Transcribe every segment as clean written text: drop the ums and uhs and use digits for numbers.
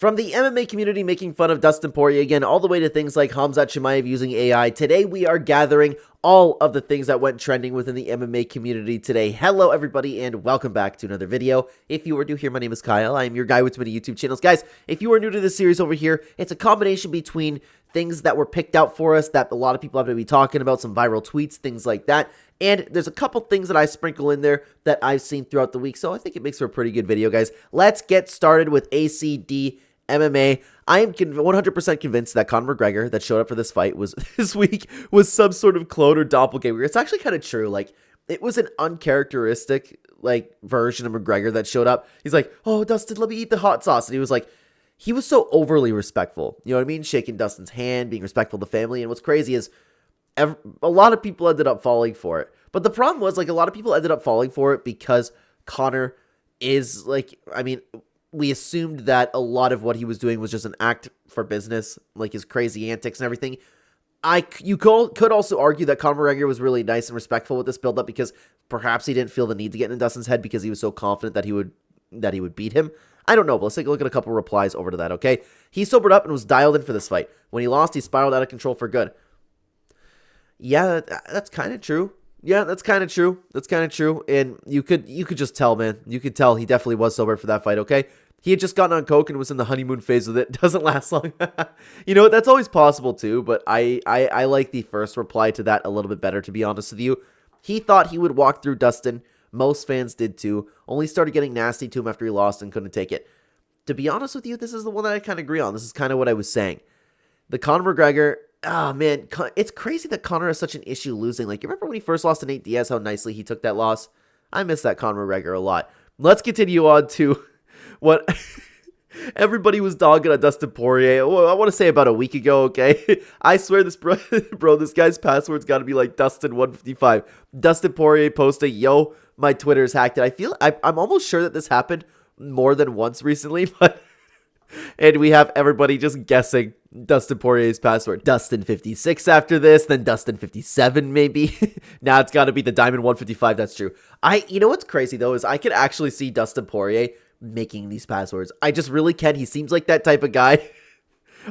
From the MMA community making fun of Dustin Poirier again, all the way to things like Khamzat Chimaev using AI, today we are gathering all of the things that went trending within the MMA community today. Hello everybody and welcome back to another video. If you are new here, my name is Kyle. I am your guy with many YouTube channels. Guys, if you are new to this series over here, it's a combination between things that were picked out for us that a lot of people have to be talking about, some viral tweets, things like that. And there's a couple things that I sprinkle in there that I've seen throughout the week, so I think it makes for a pretty good video, guys. Let's get started with ACD MMA. I am 100% convinced that Conor McGregor that showed up for this fight this week was some sort of clone or doppelganger. It's actually kind of true. Like, it was an uncharacteristic version of McGregor that showed up. He's like, "Oh, Dustin, let me eat the hot sauce," and he was so overly respectful. You know what I mean? Shaking Dustin's hand, being respectful to the family. And what's crazy is a lot of people ended up falling for it. But the problem was, a lot of people ended up falling for it because Conor is we assumed that a lot of what he was doing was just an act for business, like his crazy antics and everything. You could also argue that Conor McGregor was really nice and respectful with this build-up because perhaps he didn't feel the need to get in Dustin's head because he was so confident that he would beat him. I don't know, but let's take a look at a couple replies over to that, okay? He sobered up and was dialed in for this fight. When he lost, he spiraled out of control for good. Yeah, that's kind of true. Yeah, that's kind of true. That's kind of true. And you could just tell, man. You could tell he definitely was sober for that fight, okay? He had just gotten on coke and was in the honeymoon phase with it. It doesn't last long. You know, that's always possible too, but I like the first reply to that a little bit better, to be honest with you. He thought he would walk through Dustin. Most fans did too. Only started getting nasty to him after he lost and couldn't take it. To be honest with you, this is the one that I kind of agree on. This is kind of what I was saying. The Conor McGregor... Oh, man, it's crazy that Conor has such an issue losing. Like, you remember when he first lost to Nate Diaz, how nicely he took that loss? I miss that Conor McGregor a lot. Let's continue on to what everybody was dogging on Dustin Poirier. I want to say about a week ago, okay? I swear this, bro, this guy's password's got to be like Dustin155. Dustin Poirier posted, "Yo, my Twitter's hacked." And I'm almost sure that this happened more than once recently, but... And we have everybody just guessing Dustin Poirier's password. Dustin56 after this, then Dustin57 maybe. Now it's got to be the Diamond155, that's true. You know what's crazy though is I could actually see Dustin Poirier making these passwords. I just really can. He seems like that type of guy.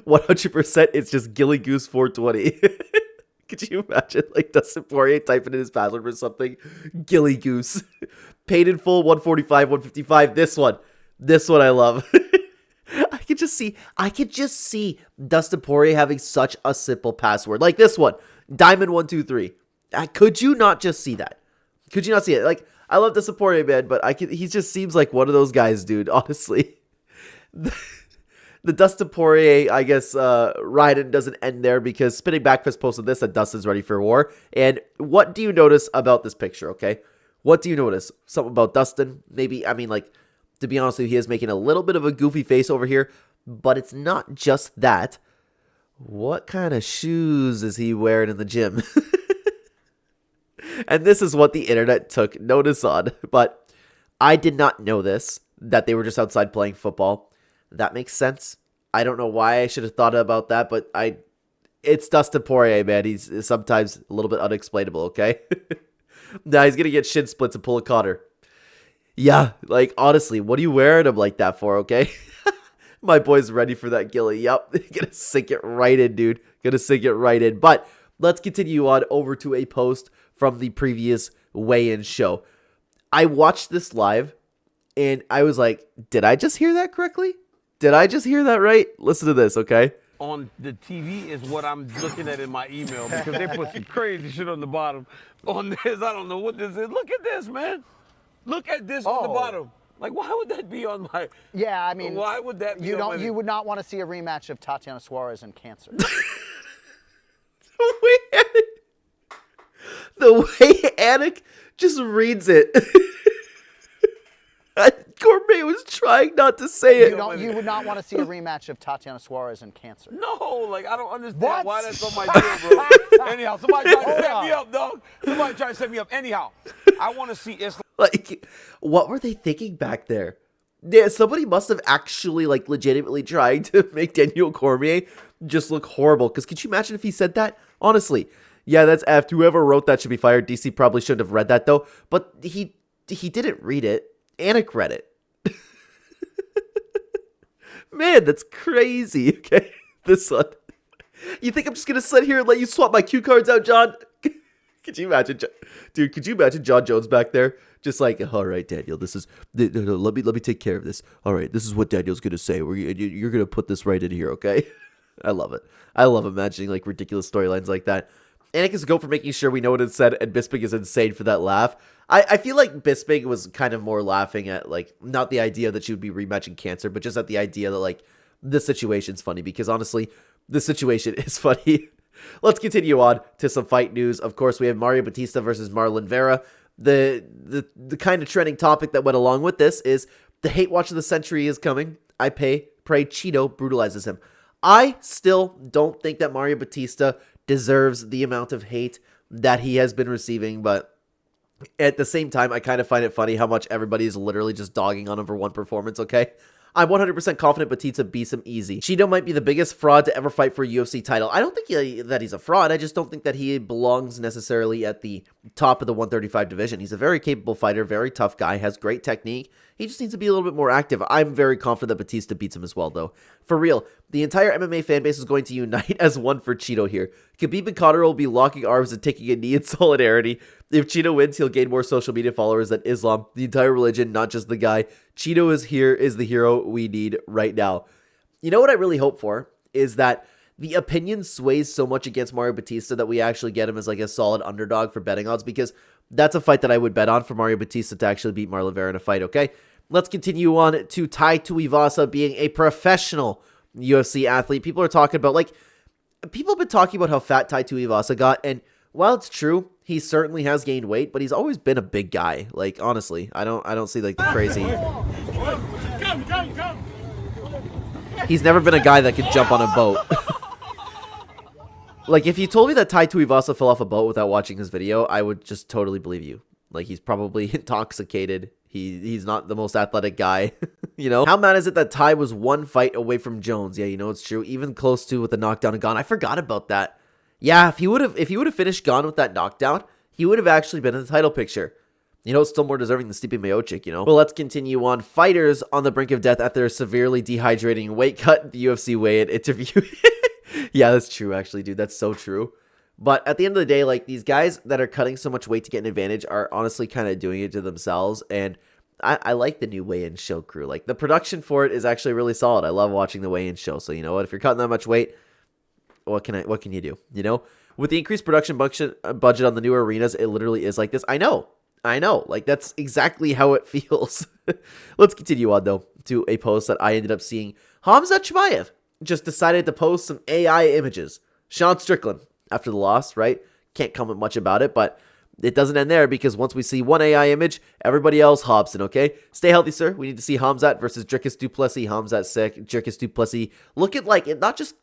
100% it's just Gilly Goose 420. Could you imagine Dustin Poirier typing in his password for something? Gilly Goose. Paid in full 145, 155. This one I love. I could just see Dustin Poirier having such a simple password like this one, Diamond123. Could you not just see that? Could you not see it? I love Dustin Poirier, man, but he just seems like one of those guys, dude. Honestly, the Dustin Poirier, I guess, ride-in doesn't end there because Spinning Backfist posted this that Dustin's ready for war. And what do you notice about this picture? Okay, what do you notice? Something about Dustin? Maybe. To be honest with you, he is making a little bit of a goofy face over here, but it's not just that. What kind of shoes is he wearing in the gym? And this is what the internet took notice on, but I did not know this, that they were just outside playing football. That makes sense. I don't know why I should have thought about that, but it's Dustin Poirier, man. He's sometimes a little bit unexplainable, okay? Now he's going to get shin splits and pull a Conor. Yeah, honestly, what are you wearing him like that for, okay? My boy's ready for that Gilly. Yup, gonna sink it right in, dude. Gonna sink it right in. But let's continue on over to a post from the previous weigh-in show. I watched this live, and I was like, did I just hear that correctly? Did I just hear that right? Listen to this, okay? On the TV is what I'm looking at in my email because they put some crazy shit on the bottom. On this, I don't know what this is. Look at this, man. Look at this on the bottom. Why would that be on my... Yeah, why would that be You would not want to see a rematch of Tatiana Suarez and cancer. The way Anik just reads it. Cormier was trying not to say it. You would not want to see a rematch of Tatiana Suarez and cancer. No, I don't understand why that's on my deal, bro. Anyhow, somebody try to set me up, dog. Somebody try to set me up. Anyhow, I want to see Islam. What were they thinking back there? Yeah, somebody must have actually, legitimately trying to make Daniel Cormier just look horrible. Because could you imagine if he said that? Honestly. Yeah, that's F. Whoever wrote that should be fired. DC probably shouldn't have read that, though. But he didn't read it. Anik read it. Man, that's crazy. Okay, this one. You think I'm just gonna sit here and let you swap my cue cards out, John? Could you imagine, dude? Could you imagine John Jones back there, just like, all right, Daniel, this is no, let me take care of this. All right, this is what Daniel's gonna say. You're gonna put this right in here, okay? I love it. I love imagining like ridiculous storylines like that. Anakin's go for making sure we know what it said, and Bisping is insane for that laugh. I feel like Bisping was kind of more laughing at like not the idea that she would be rematching Cancer, but just at the idea that like the situation's funny, because honestly, the situation is funny. Let's continue on to some fight news. Of course, we have Mario Bautista versus Marlon Vera. The kind of trending topic that went along with this is the hate watch of the century is coming. I pray Cheeto brutalizes him. I still don't think that Mario Bautista deserves the amount of hate that he has been receiving, but at the same time, I kind of find it funny how much everybody is literally just dogging on him for one performance, okay? I'm 100% confident Bautista beats him easy. Cheeto might be the biggest fraud to ever fight for a UFC title. I don't think that he's a fraud. I just don't think that he belongs necessarily at the top of the 135 division. He's a very capable fighter, very tough guy, has great technique. He just needs to be a little bit more active. I'm very confident that Bautista beats him as well, though. For real, the entire MMA fan base is going to unite as one for Cheeto here. Khabib and Conor will be locking arms and taking a knee in solidarity. If Cheeto wins, he'll gain more social media followers than Islam, the entire religion, not just the guy. Cheeto is the hero we need right now. You know what I really hope for is that the opinion sways so much against Mario Bautista that we actually get him as like a solid underdog for betting odds, because that's a fight that I would bet on for Mario Bautista to actually beat Marlon Vera in a fight, okay? Let's continue on to Tai Tuivasa being a professional UFC athlete. People are talking about, like, people have been talking about how fat Tai Tuivasa got, and while it's true, he certainly has gained weight, but he's always been a big guy. Like, honestly, I don't see like the crazy. He's never been a guy that could jump on a boat. Like, if you told me that Tai Tuivasa fell off a boat without watching his video, I would just totally believe you. Like, he's probably intoxicated. He's not the most athletic guy, you know? How mad is it that Tai was one fight away from Jones? Yeah, you know, it's true. Even close to with the knockdown and gone. I forgot about that. Yeah, if he would have finished gone with that knockdown, he would have actually been in the title picture. You know, it's still more deserving than Stipe Miocic, you know? Well, let's continue on. Fighters on the brink of death after a severely dehydrating weight cut. The UFC weigh-in interview. Yeah, that's true, actually, dude. That's so true. But at the end of the day, like, these guys that are cutting so much weight to get an advantage are honestly kind of doing it to themselves. And I like the new weigh-in show crew. Like, the production for it is actually really solid. I love watching the weigh-in show. So, you know what? If you're cutting that much weight, what can you do? You know? With the increased production budget on the newer arenas, it literally is like this. I know. Like, that's exactly how it feels. Let's continue on, though, to a post that I ended up seeing. Khamzat Chimaev just decided to post some AI images. Sean Strickland, after the loss, right? Can't comment much about it, but it doesn't end there, because once we see one AI image, everybody else hops in, okay? Stay healthy, sir. We need to see Khamzat versus Dricus du Plessis. Khamzat sick. Dricus du Plessis looking like it, not just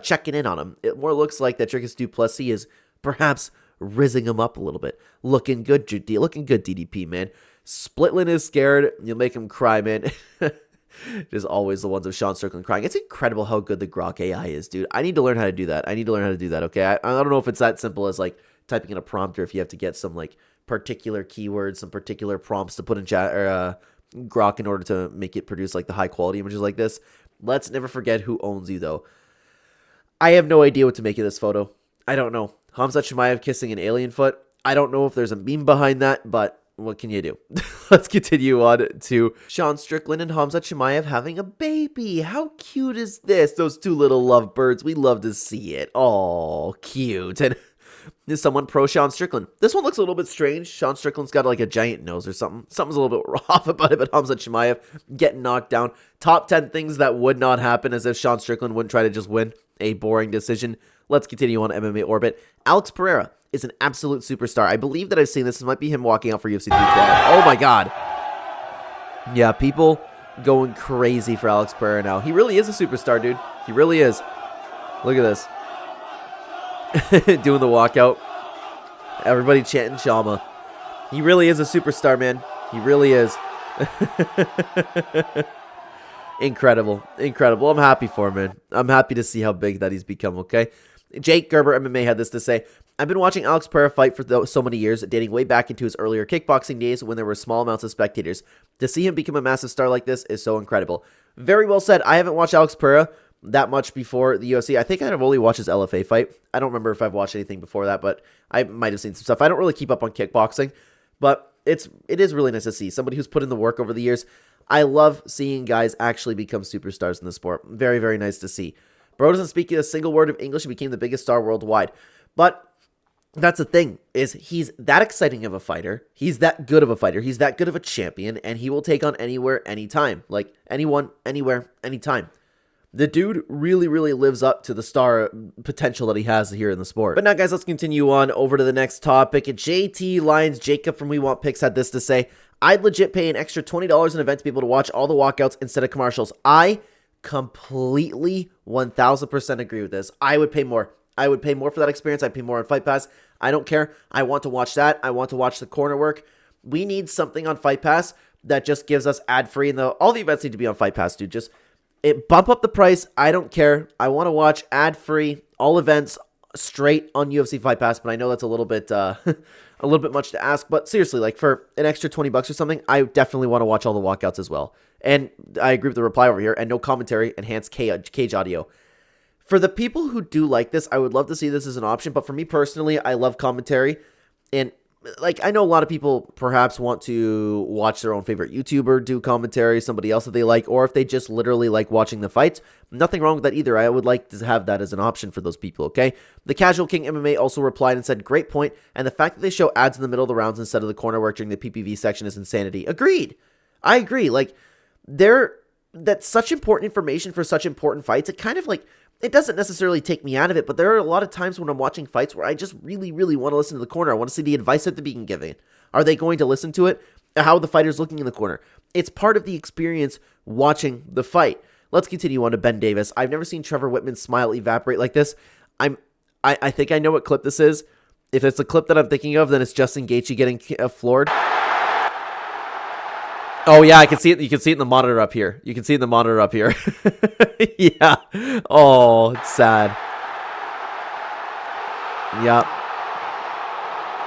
checking in on him. It more looks like that Dricus du Plessis is perhaps rizzing him up a little bit. Looking good, DDP, man. Splitland is scared. You'll make him cry, man. Just always the ones of Sean Strickland crying. It's incredible how good the Grok AI is, dude. I need to learn how to do that. Okay? I don't know if it's that simple as, like, typing in a prompt, or if you have to get some, like, particular keywords, some particular prompts to put in chat or Grok in order to make it produce, like, the high-quality images like this. Let's never forget who owns you, though. I have no idea what to make of this photo. I don't know. Khamzat Chimaev kissing an alien foot. I don't know if there's a meme behind that, but what can you do? Let's continue on to Sean Strickland and Khamzat Chimaev having a baby. How cute is this? Those two little lovebirds. We love to see it. Oh, cute. And is someone pro Sean Strickland? This one looks a little bit strange. Sean Strickland's got like a giant nose or something. Something's a little bit off about it, but Khamzat Chimaev getting knocked down. Top 10 things that would not happen, as if Sean Strickland wouldn't try to just win a boring decision. Let's continue on MMA orbit. Alex Pereira is an absolute superstar. I believe that I've seen this. This might be him walking out for UFC 312. Oh my god. Yeah, people going crazy for Alex Pereira now. He really is a superstar, dude. He really is. Look at this. Doing the walkout. Everybody chanting Shama. He really is a superstar, man. He really is. Incredible. I'm happy for him, man. I'm happy to see how big that he's become, okay? Jake Gerber MMA had this to say. I've been watching Alex Pereira fight for so many years, dating way back into his earlier kickboxing days when there were small amounts of spectators. To see him become a massive star like this is so incredible. Very well said. I haven't watched Alex Pereira that much before the UFC. I think I've only watched his LFA fight. I don't remember if I've watched anything before that, but I might have seen some stuff. I don't really keep up on kickboxing, but it is really nice to see somebody who's put in the work over the years. I love seeing guys actually become superstars in the sport. Very, very nice to see. Bro doesn't speak a single word of English and became the biggest star worldwide. But that's the thing, is he's that exciting of a fighter. He's that good of a fighter. He's that good of a champion, and he will take on anywhere, anytime. Like, anyone, anywhere, anytime. The dude really, really lives up to the star potential that he has here in the sport. But now, guys, let's continue on over to the next topic. JT Lyons Jacob from We Want Picks had this to say: I'd legit pay an extra $20 an event to be able to watch all the walkouts instead of commercials. I completely 1000% agree with this. I would pay more. I would pay more for that experience. I'd pay more on Fight Pass. I don't care. I want to watch that. I want to watch the corner work. We need something on Fight Pass that just gives us ad-free. And all the events need to be on Fight Pass, dude. Just bump up the price. I don't care. I want to watch ad-free, all events straight on UFC Fight Pass. But I know that's a little bit much to ask. But seriously, like for an extra $20 or something, I definitely want to watch all the walkouts as well. And I agree with the reply over here. And no commentary, enhanced cage audio. For the people who do like this, I would love to see this as an option. But for me personally, I love commentary. And like, I know a lot of people perhaps want to watch their own favorite YouTuber do commentary, somebody else that they like, or if they just literally like watching the fights. Nothing wrong with that either. I would like to have that as an option for those people, okay? The Casual King MMA also replied and said, great point, and the fact that they show ads in the middle of the rounds instead of the corner work during the PPV section is insanity. Agreed. I agree. Like, that's such important information for such important fights. It kind of like, it doesn't necessarily take me out of it, but there are a lot of times when I'm watching fights where I just really, really want to listen to the corner. I want to see the advice that they're being given. Are they going to listen to it? How are the fighters looking in the corner? It's part of the experience watching the fight. Let's continue on to Ben Davis. I've never seen Trevor Wittman's smile evaporate like this. I think I know what clip this is. If it's a clip that I'm thinking of, then it's Justin Gaethje getting floored. Oh, yeah, I can see it. You can see it in the monitor up here. You can see it in the monitor up here. Yeah. Oh, it's sad. Yeah.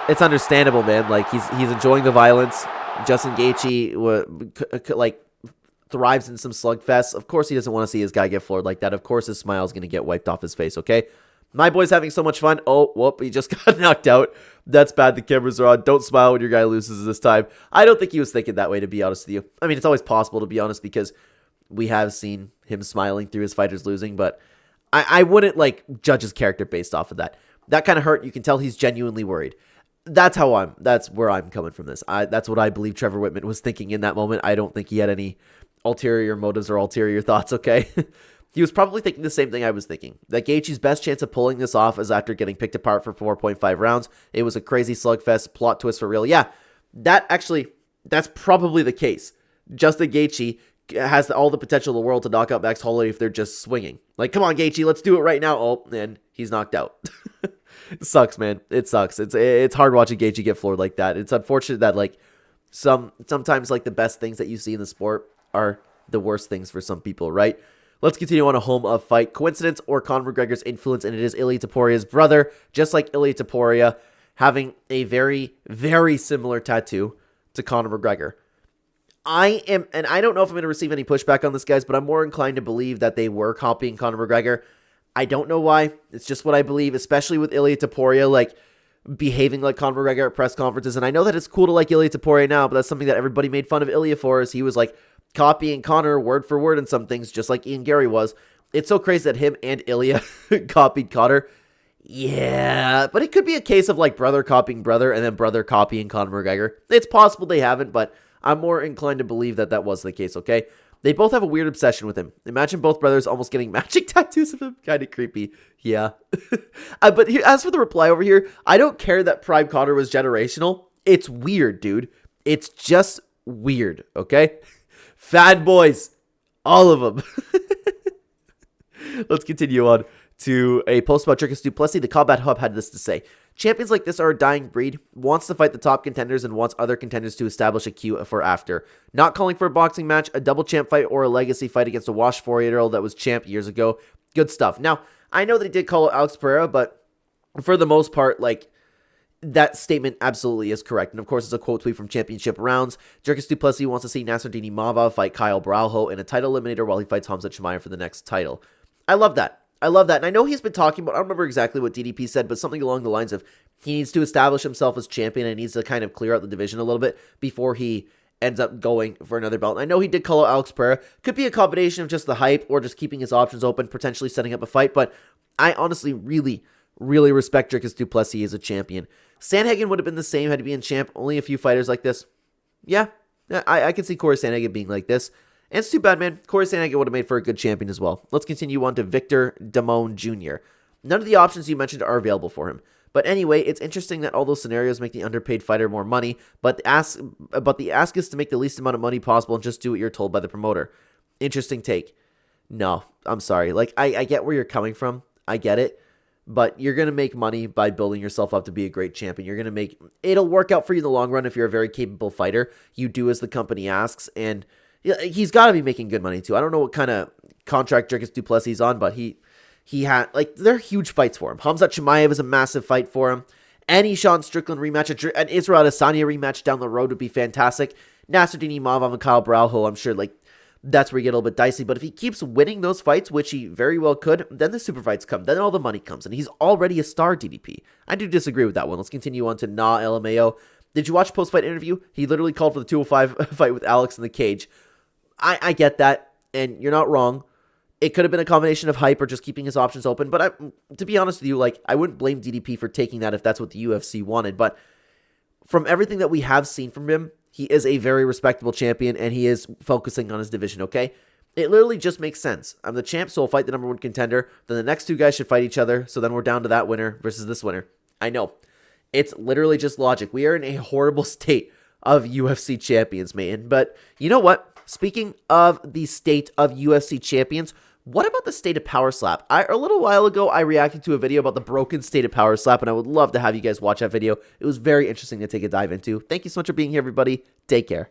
It's understandable, man. Like, he's enjoying the violence. Justin Gaethje, like, thrives in some slugfests. Of course he doesn't want to see his guy get floored like that. Of course his smile is going to get wiped off his face, okay? My boy's having so much fun. Oh, whoop, he just got knocked out. That's bad. The cameras are on. Don't smile when your guy loses this time. I don't think he was thinking that way, to be honest with you. I mean, it's always possible, to be honest, because we have seen him smiling through his fighters losing, but I wouldn't, like, judge his character based off of that. That kind of hurt. You can tell he's genuinely worried. That's where I'm coming from this. That's what I believe Trevor Wittman was thinking in that moment. I don't think he had any ulterior motives or ulterior thoughts, okay? He was probably thinking the same thing I was thinking. That Gaethje's best chance of pulling this off is after getting picked apart for 4.5 rounds. It was a crazy slugfest, plot twist for real. Yeah, that's probably the case. Justin Gaethje has all the potential in the world to knock out Max Holloway if they're just swinging. Like, come on, Gaethje, let's do it right now. Oh, and he's knocked out. It sucks, man. It sucks. It's hard watching Gaethje get floored like that. It's unfortunate that, like, sometimes, like, the best things that you see in the sport are the worst things for some people, right? Let's continue on a home of fight. Coincidence or Conor McGregor's influence, and it is Ilia Topuria's brother, just like Ilia Topuria, having a very, very similar tattoo to Conor McGregor. I don't know if I'm going to receive any pushback on this, guys, but I'm more inclined to believe that they were copying Conor McGregor. I don't know why. It's just what I believe, especially with Ilia Topuria, like, behaving like Conor McGregor at press conferences. And I know that it's cool to like Ilia Topuria now, but that's something that everybody made fun of Ilia for, is he was, like, copying Conor word for word in some things, just like Ian Gary was. It's so crazy that him and Ilia copied Conor. Yeah, but it could be a case of, like, brother copying brother and then brother copying Conor McGregor. It's possible they haven't, but I'm more inclined to believe that was the case, okay? They both have a weird obsession with him. Imagine both brothers almost getting matching tattoos of him. Kind of creepy. Yeah. But here, as for the reply over here, I don't care that Prime Conor was generational. It's weird, dude. It's just weird, okay? Fat boys. All of them. Let's continue on to a post about Dricus du Plessis. The Combat Hub had this to say: champions like this are a dying breed, wants to fight the top contenders and wants other contenders to establish a queue for after. Not calling for a boxing match, a double champ fight, or a legacy fight against a washed 4-year-old that was champ years ago. Good stuff. Now, I know that he did call out Alex Pereira, but for the most part, like, that statement absolutely is correct. And of course, it's a quote tweet from Championship Rounds. Dricus du Plessis wants to see Nassourdine Imavov fight Kyle Braujo in a title eliminator while he fights Khamzat Chimaev for the next title. I love that. I love that. And I know he's been talking about, I don't remember exactly what DDP said, but something along the lines of he needs to establish himself as champion and needs to kind of clear out the division a little bit before he ends up going for another belt. And I know he did call out Alex Pereira. Could be a combination of just the hype or just keeping his options open, potentially setting up a fight. But I honestly really respect Dricus du Plessis as a champion. Sandhagen would have been the same had he been champ. Only a few fighters like this. Yeah, I can see Corey Sandhagen being like this. And it's too bad, man. Corey Sandhagen would have made for a good champion as well. Let's continue on to Victor Damone Jr. None of the options you mentioned are available for him. But anyway, it's interesting that all those scenarios make the underpaid fighter more money, but the ask is to make the least amount of money possible and just do what you're told by the promoter. Interesting take. No, I'm sorry. Like, I get where you're coming from. I get it. But you're going to make money by building yourself up to be a great champion. You're going to make... It'll work out for you in the long run if you're a very capable fighter. You do as the company asks, and he's got to be making good money too. I don't know what kind of contract Dricus du Plessis is on, but he had... Like, they're huge fights for him. Khamzat Chimaev is a massive fight for him. Any Sean Strickland rematch, an Israel Adesanya rematch down the road would be fantastic. Nassourdine Imavov and Kyle Braujo, I'm sure, like... That's where you get a little bit dicey, but if he keeps winning those fights, which he very well could, then the super fights come, then all the money comes, and he's already a star DDP. I do disagree with that one. Let's continue on to Na LMAO. Did you watch post-fight interview? He literally called for the 205 fight with Alex in the cage. I get that, and you're not wrong. It could have been a combination of hype or just keeping his options open, but to be honest with you, like, I wouldn't blame DDP for taking that if that's what the UFC wanted, but from everything that we have seen from him, he is a very respectable champion, and he is focusing on his division, okay? It literally just makes sense. I'm the champ, so I'll fight the number one contender. Then the next two guys should fight each other, so then we're down to that winner versus this winner. I know. It's literally just logic. We are in a horrible state of UFC champions, man. But you know what? Speaking of the state of UFC champions, what about the state of Power Slap? A little while ago, I reacted to a video about the broken state of Power Slap, and I would love to have you guys watch that video. It was very interesting to take a dive into. Thank you so much for being here, everybody. Take care.